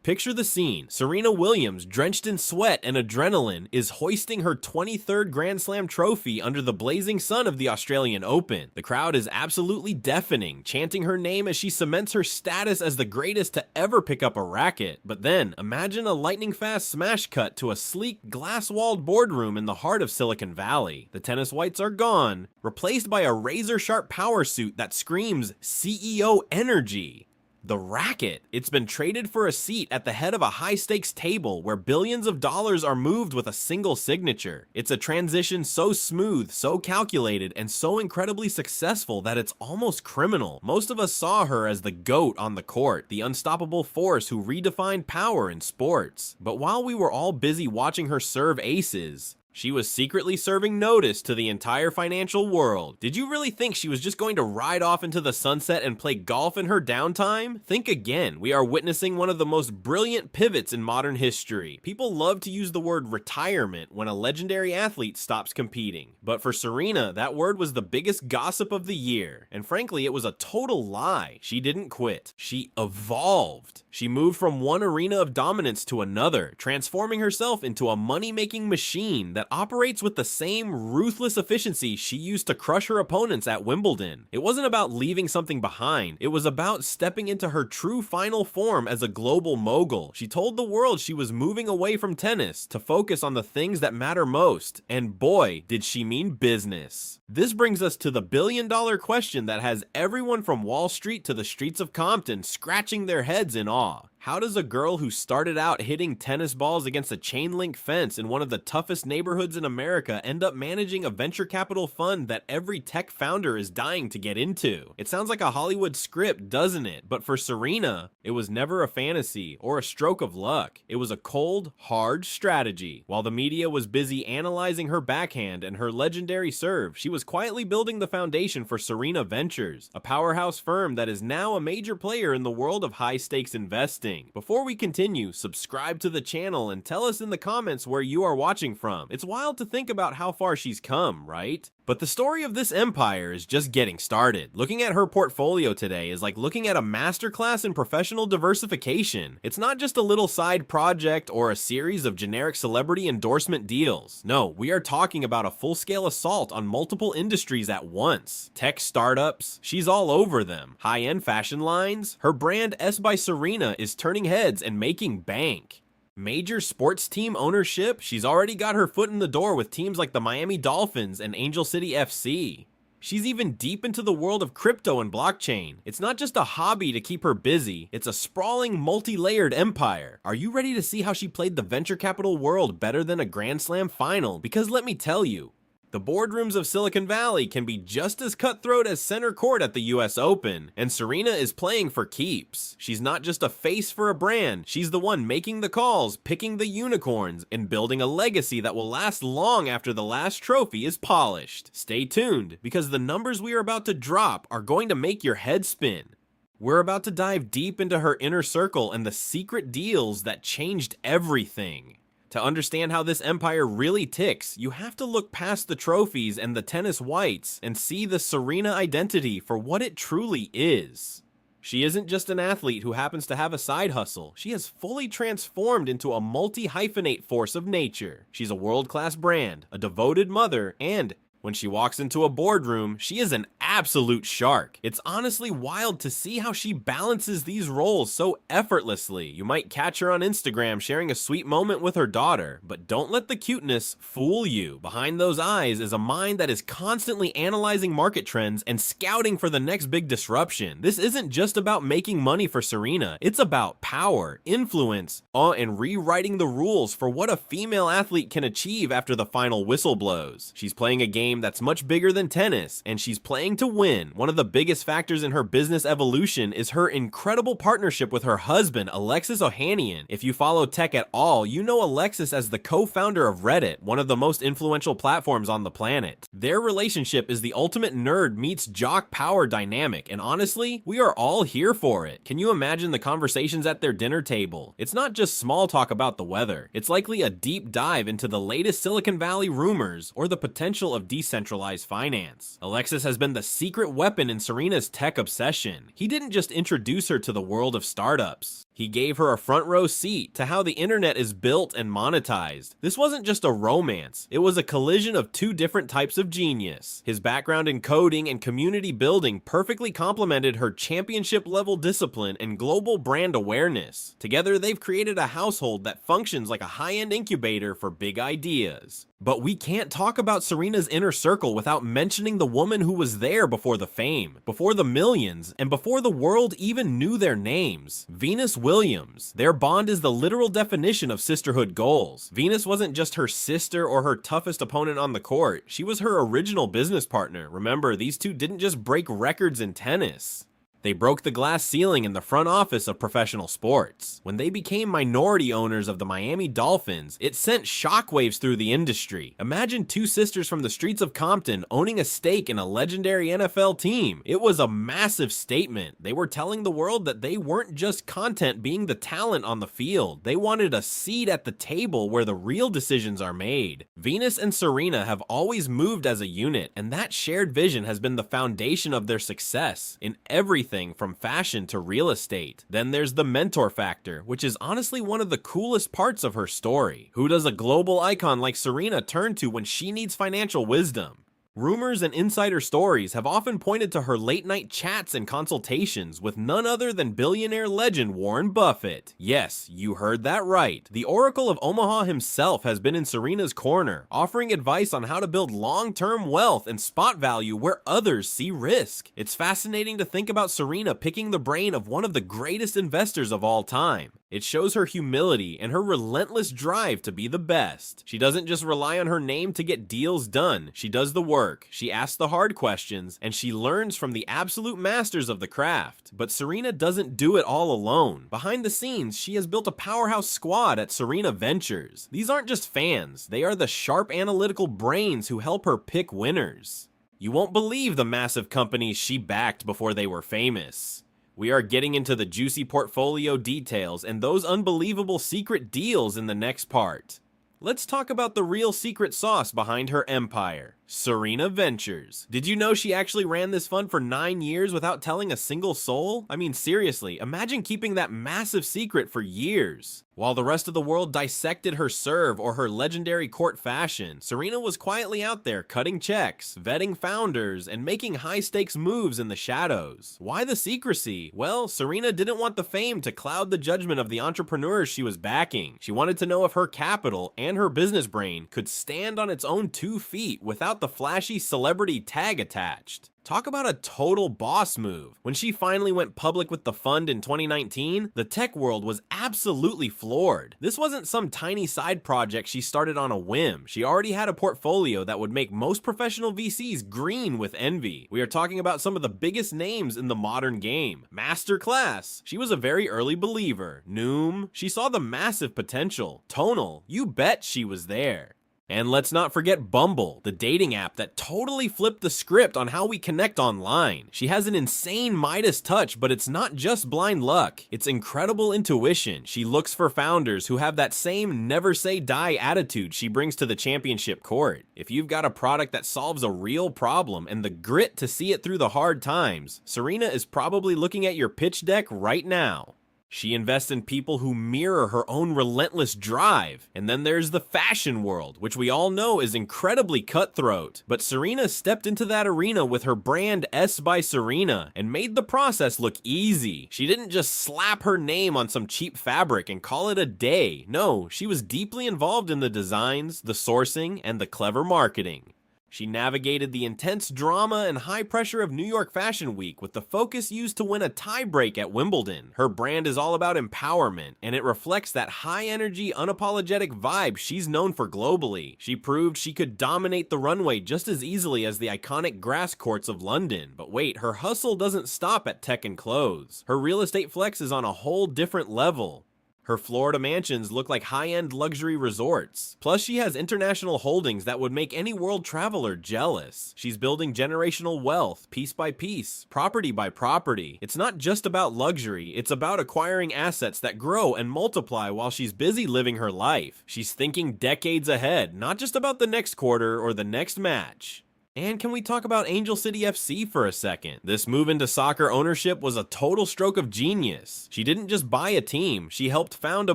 Picture the scene. Serena Williams, drenched in sweat and adrenaline, is hoisting her 23rd Grand Slam trophy under the blazing sun of the Australian Open. The crowd is absolutely deafening, chanting her name as she cements her status as the greatest to ever pick up a racket. But then, imagine a lightning-fast smash cut to a sleek, glass-walled boardroom in the heart of Silicon Valley. The tennis whites are gone, replaced by a razor-sharp power suit that screams CEO energy. The racket. It's been traded for a seat at the head of a high-stakes table where billions of dollars are moved with a single signature. It's a transition so smooth, so calculated, and so incredibly successful that it's almost criminal. Most of us saw her as the GOAT on the court, the unstoppable force who redefined power in sports. But while we were all busy watching her serve aces, she was secretly serving notice to the entire financial world. Did you really think she was just going to ride off into the sunset and play golf in her downtime? Think again. We are witnessing one of the most brilliant pivots in modern history. People love to use the word retirement when a legendary athlete stops competing. But for Serena, that word was the biggest gossip of the year. And frankly, it was a total lie. She didn't quit. She evolved. She moved from one arena of dominance to another, transforming herself into a money-making machine that operates with the same ruthless efficiency she used to crush her opponents at Wimbledon. It wasn't about leaving something behind. It was about stepping into her true final form as a global mogul. She told the world she was moving away from tennis to focus on the things that matter most. And boy, did she mean business. This brings us to the billion-dollar question that has everyone from Wall Street to the streets of Compton scratching their heads in awe. How does a girl who started out hitting tennis balls against a chain link fence in one of the toughest neighborhoods in America end up managing a venture capital fund that every tech founder is dying to get into? It sounds like a Hollywood script, doesn't it? But for Serena, it was never a fantasy or a stroke of luck. It was a cold, hard strategy. While the media was busy analyzing her backhand and her legendary serve, she was quietly building the foundation for Serena Ventures, a powerhouse firm that is now a major player in the world of high-stakes investing. Before we continue, subscribe to the channel and tell us in the comments where you are watching from. It's wild to think about how far she's come, right? But the story of this empire is just getting started. Looking at her portfolio today is like looking at a masterclass in professional diversification. It's not just a little side project or a series of generic celebrity endorsement deals. No, we are talking about a full-scale assault on multiple industries at once. Tech startups, she's all over them. High-end fashion lines, her brand S by Serena is turning heads and making bank. Major sports team ownership, she's already got her foot in the door with teams like the Miami Dolphins and Angel City FC. She's even deep into the world of crypto and blockchain. It's not just a hobby to keep her busy, it's a sprawling, multi-layered empire. Are you ready to see how she played the venture capital world better than a Grand Slam final? Because let me tell you, the boardrooms of Silicon Valley can be just as cutthroat as center court at the US Open, and Serena is playing for keeps. She's not just a face for a brand, she's the one making the calls, picking the unicorns, and building a legacy that will last long after the last trophy is polished. Stay tuned, because the numbers we are about to drop are going to make your head spin. We're about to dive deep into her inner circle and the secret deals that changed everything. To understand how this empire really ticks, you have to look past the trophies and the tennis whites and see the Serena identity for what it truly is. She isn't just an athlete who happens to have a side hustle. She has fully transformed into a multi-hyphenate force of nature. She's a world-class brand, a devoted mother, and when she walks into a boardroom, she is an absolute shark. It's honestly wild to see how she balances these roles so effortlessly. You might catch her on Instagram sharing a sweet moment with her daughter, but don't let the cuteness fool you. Behind those eyes is a mind that is constantly analyzing market trends and scouting for the next big disruption. This isn't just about making money for Serena. It's about power, influence, and rewriting the rules for what a female athlete can achieve after the final whistle blows. She's playing a game that's much bigger than tennis, and she's playing to win. One of the biggest factors in her business evolution is her incredible partnership with her husband, Alexis Ohanian. If you follow tech at all, you know Alexis as the co-founder of Reddit, one of the most influential platforms on the planet. Their relationship is the ultimate nerd meets jock power dynamic, and honestly, we are all here for it. Can you imagine the conversations at their dinner table? It's not just small talk about the weather. It's likely a deep dive into the latest Silicon Valley rumors or the potential of decentralized finance. Alexis has been the secret weapon in Serena's tech obsession. He didn't just introduce her to the world of startups. He gave her a front row seat to how the internet is built and monetized. This wasn't just a romance, it was a collision of two different types of genius. His background in coding and community building perfectly complemented her championship-level discipline and global brand awareness. Together, they've created a household that functions like a high-end incubator for big ideas. But we can't talk about Serena's inner circle without mentioning the woman who was there before the fame, before the millions, and before the world even knew their names. Venus Williams. Their bond is the literal definition of sisterhood goals. Venus wasn't just her sister or her toughest opponent on the court, she was her original business partner. Remember, these two didn't just break records in tennis. They broke the glass ceiling in the front office of professional sports. When they became minority owners of the Miami Dolphins, it sent shockwaves through the industry. Imagine two sisters from the streets of Compton owning a stake in a legendary NFL team. It was a massive statement. They were telling the world that they weren't just content being the talent on the field. They wanted a seat at the table where the real decisions are made. Venus and Serena have always moved as a unit, and that shared vision has been the foundation of their success in everything from fashion to real estate. Then there's the mentor factor, which is honestly one of the coolest parts of her story. Who does a global icon like Serena turn to when she needs financial wisdom? Rumors and insider stories have often pointed to her late-night chats and consultations with none other than billionaire legend Warren Buffett. Yes, you heard that right. The Oracle of Omaha himself has been in Serena's corner, offering advice on how to build long-term wealth and spot value where others see risk. It's fascinating to think about Serena picking the brain of one of the greatest investors of all time. It shows her humility and her relentless drive to be the best. She doesn't just rely on her name to get deals done. She does the work, she asks the hard questions, and she learns from the absolute masters of the craft. But Serena doesn't do it all alone. Behind the scenes, she has built a powerhouse squad at Serena Ventures. These aren't just fans, they are the sharp analytical brains who help her pick winners. You won't believe the massive companies she backed before they were famous. We are getting into the juicy portfolio details and those unbelievable secret deals in the next part. Let's talk about the real secret sauce behind her empire, Serena Ventures. Did you know she actually ran this fund for 9 years without telling a single soul? I mean, seriously, imagine keeping that massive secret for years. While the rest of the world dissected her serve or her legendary court fashion, Serena was quietly out there cutting checks, vetting founders, and making high-stakes moves in the shadows. Why the secrecy? Well, Serena didn't want the fame to cloud the judgment of the entrepreneurs she was backing. She wanted to know if her capital and her business brain could stand on its own 2 feet without the flashy celebrity tag attached. Talk about a total boss move. When she finally went public with the fund in 2019, the tech world was absolutely floored. This wasn't some tiny side project she started on a whim. She already had a portfolio that would make most professional VCs green with envy. We are talking about some of the biggest names in the modern game. Masterclass. She was a very early believer. Noom. She saw the massive potential. Tonal. You bet she was there. And let's not forget Bumble, the dating app that totally flipped the script on how we connect online. She has an insane Midas touch, but it's not just blind luck. It's incredible intuition. She looks for founders who have that same never say die attitude she brings to the championship court. If you've got a product that solves a real problem and the grit to see it through the hard times, Serena is probably looking at your pitch deck right now. She invests in people who mirror her own relentless drive. And then there's the fashion world, which we all know is incredibly cutthroat. But Serena stepped into that arena with her brand S by Serena and made the process look easy. She didn't just slap her name on some cheap fabric and call it a day. No, she was deeply involved in the designs, the sourcing, and the clever marketing. She navigated the intense drama and high pressure of New York Fashion Week with the focus used to win a tiebreak at Wimbledon. Her brand is all about empowerment, and it reflects that high-energy, unapologetic vibe she's known for globally. She proved she could dominate the runway just as easily as the iconic grass courts of London. But wait, her hustle doesn't stop at tech and clothes. Her real estate flex is on a whole different level. Her Florida mansions look like high-end luxury resorts. Plus, she has international holdings that would make any world traveler jealous. She's building generational wealth, piece by piece, property by property. It's not just about luxury, it's about acquiring assets that grow and multiply while she's busy living her life. She's thinking decades ahead, not just about the next quarter or the next match. And can we talk about Angel City FC for a second? This move into soccer ownership was a total stroke of genius. She didn't just buy a team, she helped found a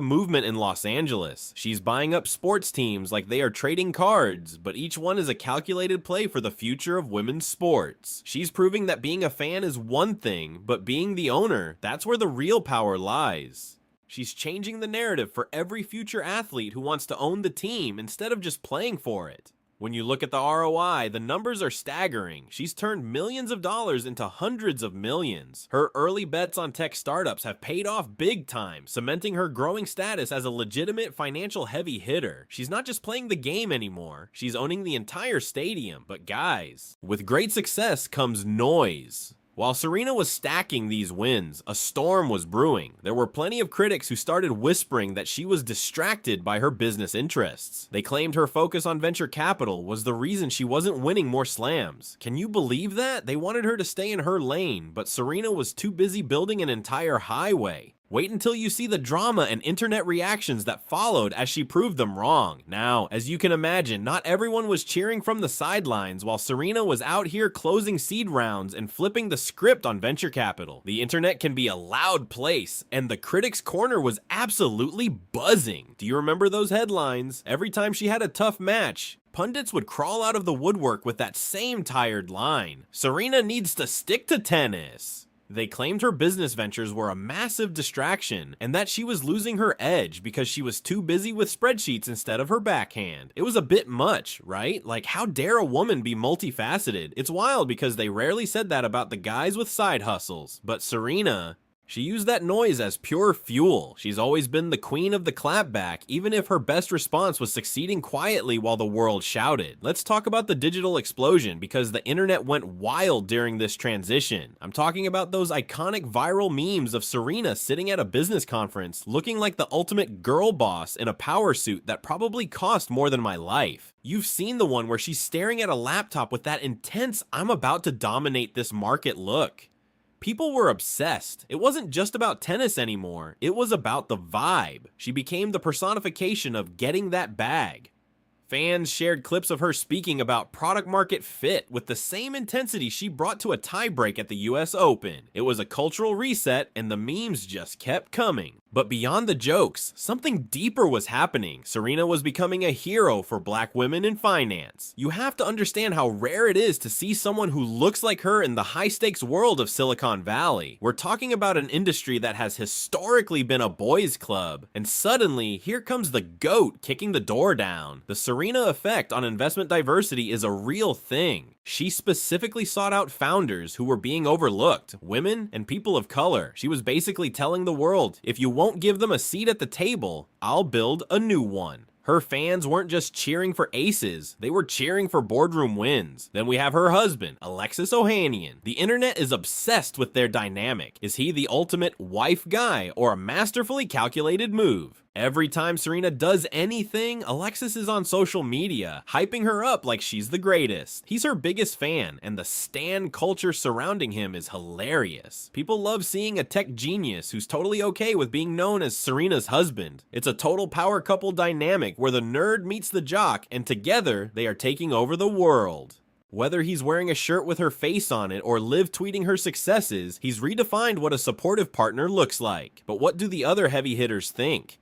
movement in Los Angeles. She's buying up sports teams like they are trading cards, but each one is a calculated play for the future of women's sports. She's proving that being a fan is one thing, but being the owner, that's where the real power lies. She's changing the narrative for every future athlete who wants to own the team instead of just playing for it. When you look at the ROI, the numbers are staggering. She's turned millions of dollars into hundreds of millions. Her early bets on tech startups have paid off big time, cementing her growing status as a legitimate financial heavy hitter. She's not just playing the game anymore, she's owning the entire stadium. But guys, with great success comes noise. While Serena was stacking these wins, a storm was brewing. There were plenty of critics who started whispering that she was distracted by her business interests. They claimed her focus on venture capital was the reason she wasn't winning more slams. Can you believe that? They wanted her to stay in her lane, but Serena was too busy building an entire highway. Wait until you see the drama and internet reactions that followed as she proved them wrong. Now, as you can imagine, not everyone was cheering from the sidelines while Serena was out here closing seed rounds and flipping the script on venture capital. The internet can be a loud place, and the critics' corner was absolutely buzzing. Do you remember those headlines? Every time she had a tough match, pundits would crawl out of the woodwork with that same tired line: Serena needs to stick to tennis. They claimed her business ventures were a massive distraction and that she was losing her edge because she was too busy with spreadsheets instead of her backhand. It was a bit much, right? Like, how dare a woman be multifaceted? It's wild because they rarely said that about the guys with side hustles. But Serena, she used that noise as pure fuel. She's always been the queen of the clapback, even if her best response was succeeding quietly while the world shouted. Let's talk about the digital explosion, because the internet went wild during this transition. I'm talking about those iconic viral memes of Serena sitting at a business conference looking like the ultimate girl boss in a power suit that probably cost more than my life. You've seen the one where she's staring at a laptop with that intense "I'm about to dominate this market" look. People were obsessed. It wasn't just about tennis anymore, it was about the vibe. She became the personification of getting that bag. Fans shared clips of her speaking about product market fit with the same intensity she brought to a tiebreak at the US Open. It was a cultural reset, and the memes just kept coming. But beyond the jokes, something deeper was happening. Serena was becoming a hero for black women in finance. You have to understand how rare it is to see someone who looks like her in the high-stakes world of Silicon Valley. We're talking about an industry that has historically been a boys' club, and suddenly, here comes the GOAT kicking the door down. The Serena effect on investment diversity is a real thing. She specifically sought out founders who were being overlooked, women and people of color. She was basically telling the world, if you won't give them a seat at the table, I'll build a new one. Her fans weren't just cheering for aces, they were cheering for boardroom wins. Then we have her husband, Alexis Ohanian. The internet is obsessed with their dynamic. Is he the ultimate wife guy or a masterfully calculated move? Every time Serena does anything, Alexis is on social media, hyping her up like she's the greatest. He's her biggest fan, and the stan culture surrounding him is hilarious. People love seeing a tech genius who's totally okay with being known as Serena's husband. It's a total power couple dynamic where the nerd meets the jock, and together they are taking over the world. Whether he's wearing a shirt with her face on it or live tweeting her successes, he's redefined what a supportive partner looks like. But what do the other heavy hitters think?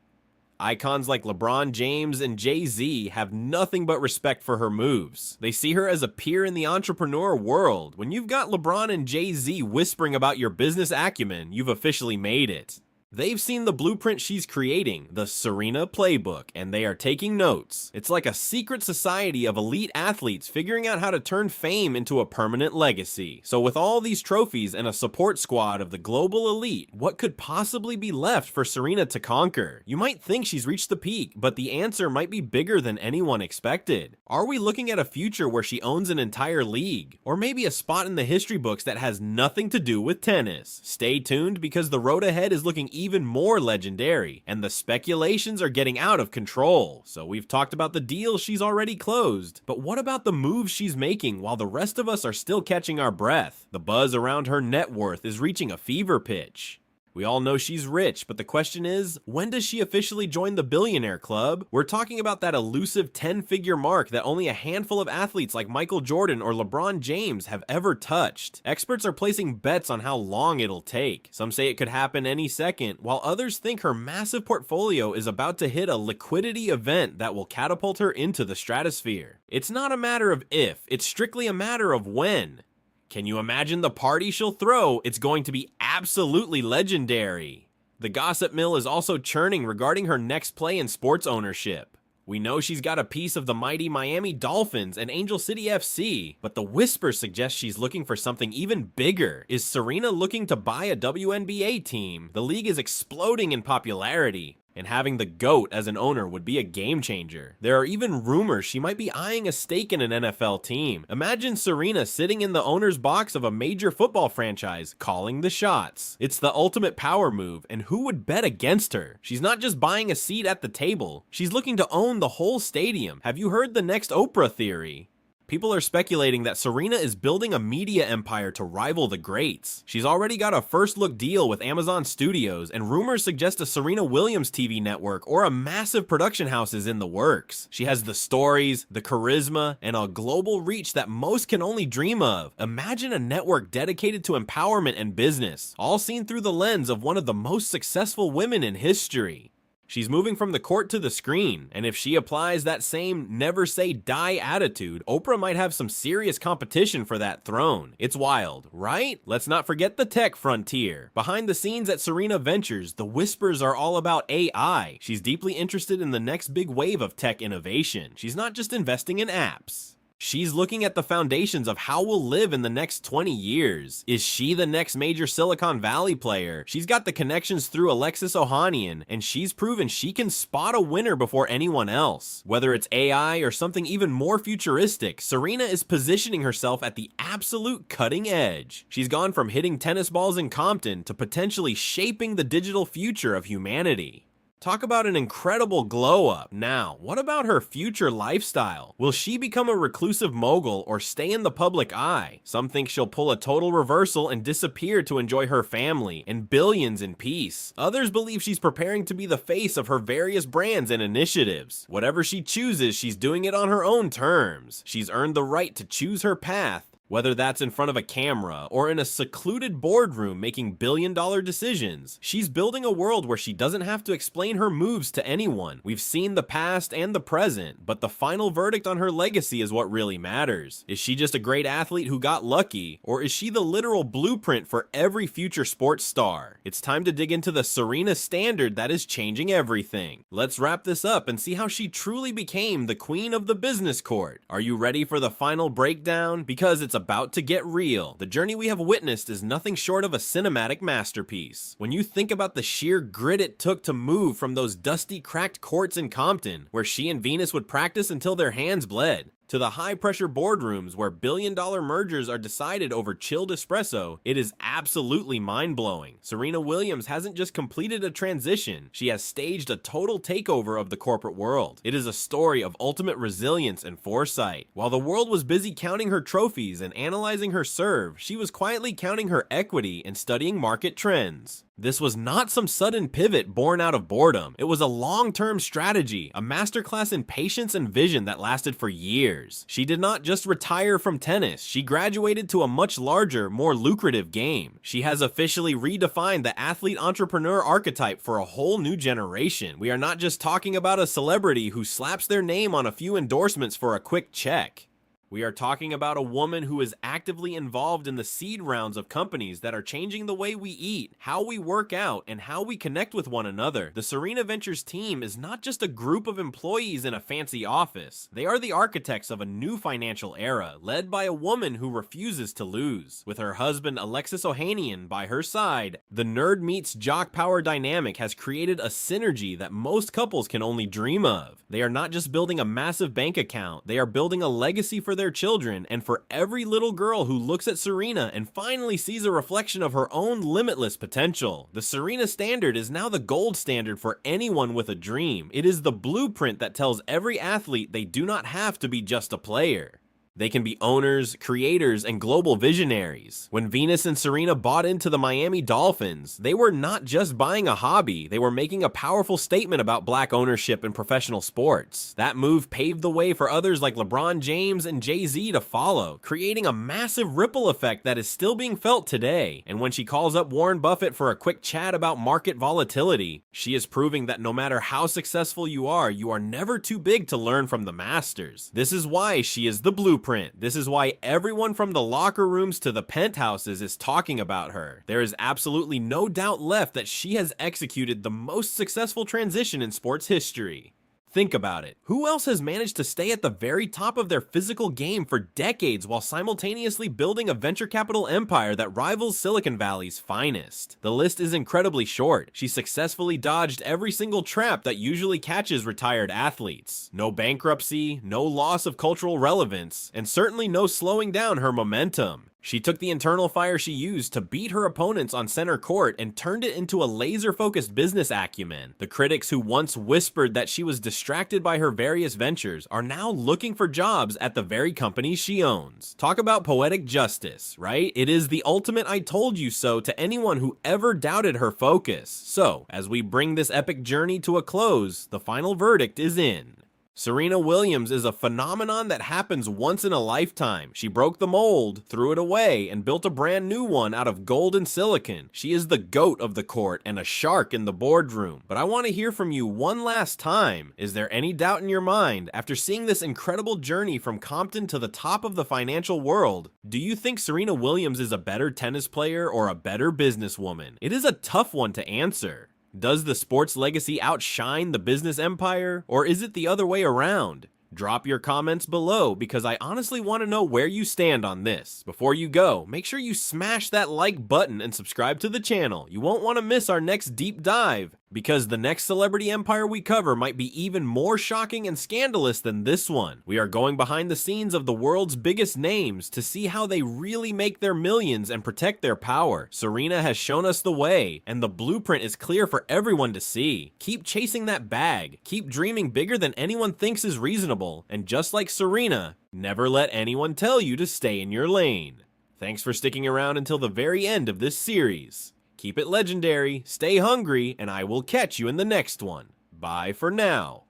Icons like LeBron James and Jay-Z have nothing but respect for her moves. They see her as a peer in the entrepreneur world. When you've got LeBron and Jay-Z whispering about your business acumen, you've officially made it. They've seen the blueprint she's creating, the Serena Playbook, and they are taking notes. It's like a secret society of elite athletes figuring out how to turn fame into a permanent legacy. So with all these trophies and a support squad of the global elite, what could possibly be left for Serena to conquer? You might think she's reached the peak, but the answer might be bigger than anyone expected. Are we looking at a future where she owns an entire league? Or maybe a spot in the history books that has nothing to do with tennis? Stay tuned, because the road ahead is looking even more legendary, and the speculations are getting out of control. So we've talked about the deals she's already closed, but what about the moves she's making while the rest of us are still catching our breath? The buzz around her net worth is reaching a fever pitch. We all know she's rich, but the question is, when does she officially join the billionaire club? We're talking about that elusive 10-figure mark that only a handful of athletes like Michael Jordan or LeBron James have ever touched. Experts are placing bets on how long it'll take. Some say it could happen any second, while others think her massive portfolio is about to hit a liquidity event that will catapult her into the stratosphere. It's not a matter of if, it's strictly a matter of when. Can you imagine the party she'll throw? It's going to be absolutely legendary. The gossip mill is also churning regarding her next play in sports ownership. We know she's got a piece of the mighty Miami Dolphins and Angel City FC, but the whispers suggest she's looking for something even bigger. Is Serena looking to buy a WNBA team? The league is exploding in popularity, and having the GOAT as an owner would be a game changer. There are even rumors she might be eyeing a stake in an NFL team. Imagine Serena sitting in the owner's box of a major football franchise, calling the shots. It's the ultimate power move, and who would bet against her? She's not just buying a seat at the table, she's looking to own the whole stadium. Have you heard the next Oprah theory? People are speculating that Serena is building a media empire to rival the greats. She's already got a first-look deal with Amazon Studios, and rumors suggest a Serena Williams TV network or a massive production house is in the works. She has the stories, the charisma, and a global reach that most can only dream of. Imagine a network dedicated to empowerment and business, all seen through the lens of one of the most successful women in history. She's moving from the court to the screen, and if she applies that same never say die attitude, Oprah might have some serious competition for that throne. It's wild, right? Let's not forget the tech frontier. Behind the scenes at Serena Ventures, the whispers are all about AI. She's deeply interested in the next big wave of tech innovation. She's not just investing in apps. She's looking at the foundations of how we'll live in the next 20 years. Is she the next major Silicon Valley player? She's got the connections through Alexis Ohanian, and she's proven she can spot a winner before anyone else. Whether it's AI or something even more futuristic, Serena is positioning herself at the absolute cutting edge. She's gone from hitting tennis balls in Compton to potentially shaping the digital future of humanity. Talk about an incredible glow up. Now, what about her future lifestyle? Will she become a reclusive mogul or stay in the public eye? Some think she'll pull a total reversal and disappear to enjoy her family and billions in peace. Others believe she's preparing to be the face of her various brands and initiatives. Whatever she chooses, she's doing it on her own terms. She's earned the right to choose her path, whether that's in front of a camera or in a secluded boardroom making billion-dollar decisions. She's building a world where she doesn't have to explain her moves to anyone. We've seen the past and the present, but the final verdict on her legacy is what really matters. Is she just a great athlete who got lucky, or is she the literal blueprint for every future sports star? It's time to dig into the Serena standard that is changing everything. Let's wrap this up and see how she truly became the queen of the business court. Are you ready for the final breakdown? Because it's about to get real. The journey we have witnessed is nothing short of a cinematic masterpiece. When you think about the sheer grit it took to move from those dusty, cracked courts in Compton, where she and Venus would practice until their hands bled, to the high-pressure boardrooms where billion-dollar mergers are decided over chilled espresso, it is absolutely mind-blowing. Serena Williams hasn't just completed a transition, she has staged a total takeover of the corporate world. It is a story of ultimate resilience and foresight. While the world was busy counting her trophies and analyzing her serve, she was quietly counting her equity and studying market trends. This was not some sudden pivot born out of boredom. It was a long-term strategy, a masterclass in patience and vision that lasted for years. She did not just retire from tennis, she graduated to a much larger, more lucrative game. She has officially redefined the athlete-entrepreneur archetype for a whole new generation. We are not just talking about a celebrity who slaps their name on a few endorsements for a quick check. We are talking about a woman who is actively involved in the seed rounds of companies that are changing the way we eat, how we work out, and how we connect with one another. The Serena Ventures team is not just a group of employees in a fancy office. They are the architects of a new financial era, led by a woman who refuses to lose. With her husband Alexis Ohanian by her side, the nerd meets jock power dynamic has created a synergy that most couples can only dream of. They are not just building a massive bank account, they are building a legacy for their children and for every little girl who looks at Serena and finally sees a reflection of her own limitless potential. The Serena standard is now the gold standard for anyone with a dream. It is the blueprint that tells every athlete they do not have to be just a player. They can be owners, creators, and global visionaries. When Venus and Serena bought into the Miami Dolphins, they were not just buying a hobby, they were making a powerful statement about black ownership in professional sports. That move paved the way for others like LeBron James and Jay-Z to follow, creating a massive ripple effect that is still being felt today. And when she calls up Warren Buffett for a quick chat about market volatility, she is proving that no matter how successful you are never too big to learn from the masters. This is why she is the blueprint. This is why everyone from the locker rooms to the penthouses is talking about her. There is absolutely no doubt left that she has executed the most successful transition in sports history. Think about it. Who else has managed to stay at the very top of their physical game for decades while simultaneously building a venture capital empire that rivals Silicon Valley's finest? The list is incredibly short. She successfully dodged every single trap that usually catches retired athletes. No bankruptcy, no loss of cultural relevance, and certainly no slowing down her momentum. She took the internal fire she used to beat her opponents on center court and turned it into a laser-focused business acumen. The critics who once whispered that she was distracted by her various ventures are now looking for jobs at the very companies she owns. Talk about poetic justice, right? It is the ultimate I told you so to anyone who ever doubted her focus. So, as we bring this epic journey to a close, the final verdict is in. Serena Williams is a phenomenon that happens once in a lifetime. She broke the mold, threw it away, and built a brand new one out of gold and silicon. She is the GOAT of the court and a shark in the boardroom. But I want to hear from you one last time. Is there any doubt in your mind, after seeing this incredible journey from Compton to the top of the financial world, do you think Serena Williams is a better tennis player or a better businesswoman? It is a tough one to answer. Does the sports legacy outshine the business empire, or is it the other way around? Drop your comments below because I honestly want to know where you stand on this. Before you go, make sure you smash that like button and subscribe to the channel. You won't want to miss our next deep dive, because the next celebrity empire we cover might be even more shocking and scandalous than this one. We are going behind the scenes of the world's biggest names to see how they really make their millions and protect their power. Serena has shown us the way, and the blueprint is clear for everyone to see. Keep chasing that bag, keep dreaming bigger than anyone thinks is reasonable, and just like Serena, never let anyone tell you to stay in your lane. Thanks for sticking around until the very end of this series. Keep it legendary, stay hungry, and I will catch you in the next one. Bye for now.